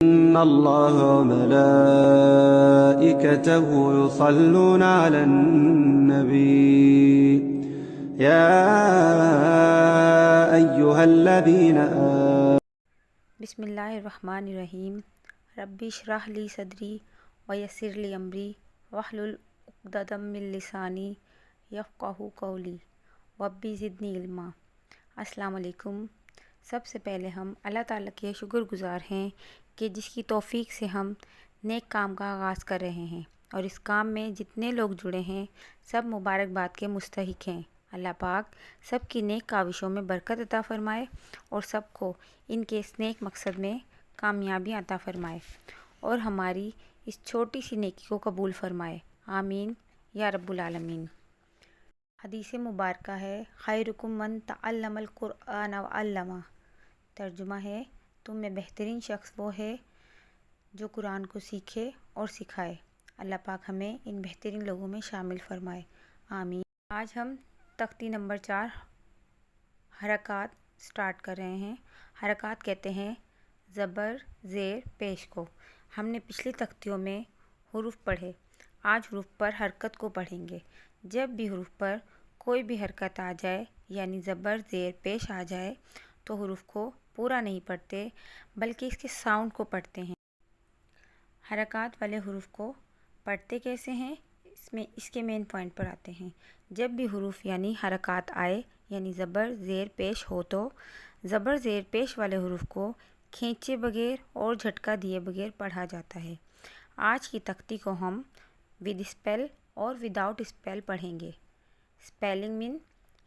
إن الله وملائكته يصلون على النبي يا أيها الذين بسم اللہ الرحمن الرحیم ربی اشرح لی صدری ویسر لی امری واحلل عقدۃ من لسانی یفقہوا قولی ربی زدنی علما۔ السلام علیکم۔ سب سے پہلے ہم اللہ تعالیٰ کے شکر گزار ہیں کہ جس کی توفیق سے ہم نیک کام کا آغاز کر رہے ہیں، اور اس کام میں جتنے لوگ جڑے ہیں سب مبارکباد کے مستحق ہیں۔ اللہ پاک سب کی نیک کاوشوں میں برکت عطا فرمائے اور سب کو ان کے اس نیک مقصد میں کامیابی عطا فرمائے، اور ہماری اس چھوٹی سی نیکی کو قبول فرمائے، آمین یا رب العالمین۔ حدیث مبارکہ ہے خیرکم من تعلم القرآن وعلمہ۔ ترجمہ ہے تم میں بہترین شخص وہ ہے جو قرآن کو سیکھے اور سکھائے۔ اللہ پاک ہمیں ان بہترین لوگوں میں شامل فرمائے، آمین۔ آج ہم تختی نمبر 4 حرکات سٹارٹ کر رہے ہیں۔ حرکات کہتے ہیں زبر زیر پیش کو۔ ہم نے پچھلی تختیوں میں حروف پڑھے، آج حروف پر حرکت کو پڑھیں گے۔ جب بھی حروف پر کوئی بھی حرکت آ جائے یعنی زبر زیر پیش آ جائے تو حروف کو پورا نہیں پڑھتے بلکہ اس کے ساؤنڈ کو پڑھتے ہیں۔ حرکات والے حروف کو پڑھتے کیسے ہیں، اس کے مین پوائنٹ پر آتے ہیں۔ جب بھی حروف یعنی حرکات آئے یعنی زبر زیر پیش ہو تو زبر زیر پیش والے حروف کو کھینچے بغیر اور جھٹکا دیے بغیر پڑھا جاتا ہے۔ آج کی تختی کو ہم ود اسپیل اور وداؤٹ اسپیل پڑھیں گے۔ اسپیلنگ مین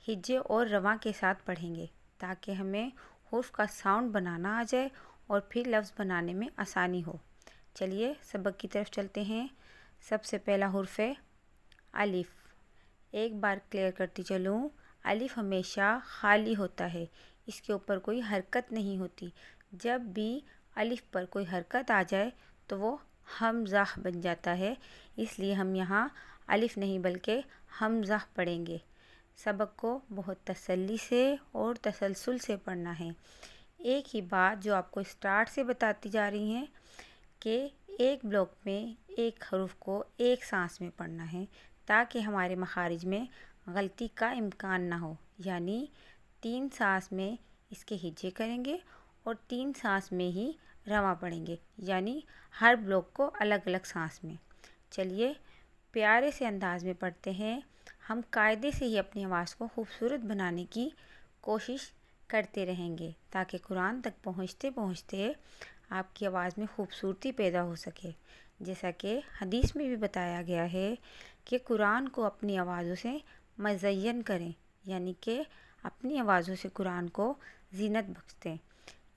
ہجے اور رواں کے ساتھ پڑھیں گے تاکہ ہمیں حروف کا ساؤنڈ بنانا آ جائے اور پھر لفظ بنانے میں آسانی ہو۔ چلیے سبق کی طرف چلتے ہیں۔ سب سے پہلا حرف ہے الف۔ ایک بار کلیئر کرتی چلوں، الف ہمیشہ خالی ہوتا ہے، اس کے اوپر کوئی حرکت نہیں ہوتی۔ جب بھی الف پر کوئی حرکت آ جائے تو وہ ہمزہ بن جاتا ہے، اس لیے ہم یہاں الف نہیں بلکہ حمزہ پڑھیں گے۔ سبق کو بہت تسلی سے اور تسلسل سے پڑھنا ہے۔ ایک ہی بات جو آپ کو اسٹارٹ سے بتاتی جا رہی ہیں کہ ایک بلاک میں ایک حرف کو ایک سانس میں پڑھنا ہے تاکہ ہمارے مخارج میں غلطی کا امکان نہ ہو، یعنی 3 سانس میں اس کے ہجے کریں گے اور 3 سانس میں ہی رواں پڑھیں گے، یعنی ہر بلاک کو الگ الگ سانس میں۔ چلیے پیارے سے انداز میں پڑھتے ہیں۔ ہم قاعدے سے ہی اپنی آواز کو خوبصورت بنانے کی کوشش کرتے رہیں گے تاکہ قرآن تک پہنچتے پہنچتے آپ کی آواز میں خوبصورتی پیدا ہو سکے۔ جیسا کہ حدیث میں بھی بتایا گیا ہے کہ قرآن کو اپنی آوازوں سے مزین کریں، یعنی کہ اپنی آوازوں سے قرآن کو زینت بخشتے۔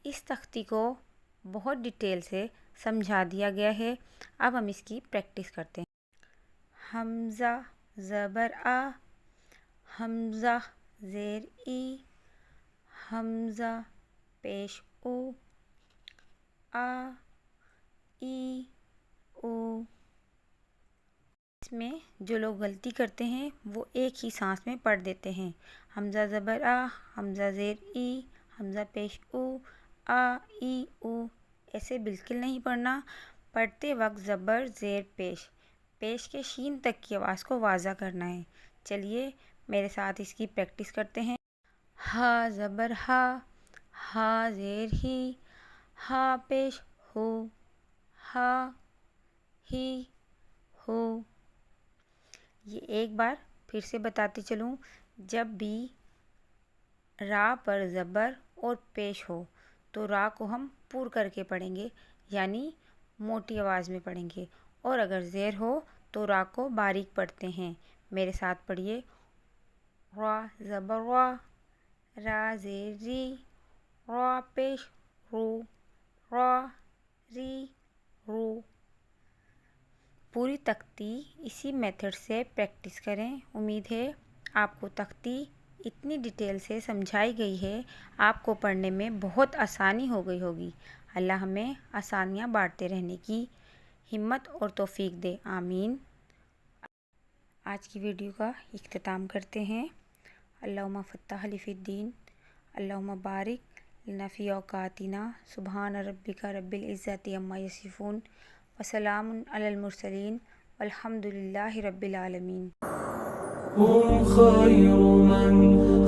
اس تختی کو بہت ڈیٹیل سے سمجھا دیا گیا ہے، اب ہم اس کی پریکٹس کرتے ہیں۔ حمزہ زبر آ، حمزہ زیر ای، حمزہ پیش او، آ ای او۔ اس میں جو لوگ غلطی کرتے ہیں وہ ایک ہی سانس میں پڑھ دیتے ہیں۔ حمزہ زبر آ، حمزہ زیر ای، حمزہ پیش او، آ ای او، ایسے بالکل نہیں پڑھنا۔ پڑھتے وقت زبر زیر پیش، پیش کے شین تک کی آواز کو واضح کرنا ہے۔ چلیے میرے ساتھ اس کی پریکٹس کرتے ہیں۔ ہا زبر ہا، ہا زیر ہی، ہا پیش ہو، ہا ہی ہو۔ یہ ایک بار پھر سے بتاتی چلوں، جب بھی را پر زبر اور پیش ہو تو را کو ہم پور کر کے پڑھیں گے، یعنی موٹی آواز میں پڑھیں گے، اور اگر زیر ہو تو را کو باریک پڑھتے ہیں۔ میرے ساتھ پڑھیے۔ را زبر را، را زیر ری، را پیش رو، را ری رو۔ پوری تختی اسی میتھڈ سے پریکٹس کریں۔ امید ہے آپ کو تختی اتنی ڈیٹیل سے سمجھائی گئی ہے، آپ کو پڑھنے میں بہت آسانی ہو گئی ہوگی۔ اللہ ہمیں آسانیاں بانٹتے رہنے کی ہمت اور توفیق دے، آمین۔ آج کی ویڈیو کا اختتام کرتے ہیں۔ اللہم فتح لی فی الدین، اللہم بارک لنا فی اوقاتنا سبحان ربک رب العزت عما یصفون وسلام علی المرسلین والحمد للہ رب العالمین. هم خير من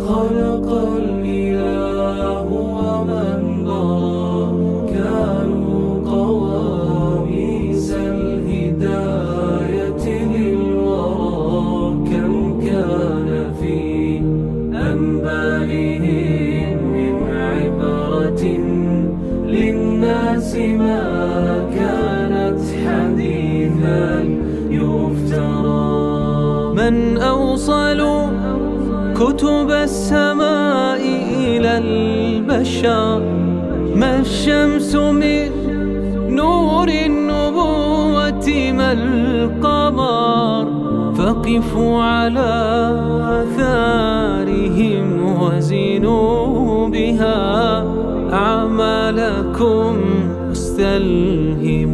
خلق الإله ومن ضرى كانوا قواميس الهداية للورى كم كان في أنبائهم من عبرة للناس ما كانت حديثا يفترى. من أوصل كتب السماء إلى البشر ما الشمس من نور النبوة ما القمر فقفوا على آثارهم وزنوا بها أعمالكم واستلهموا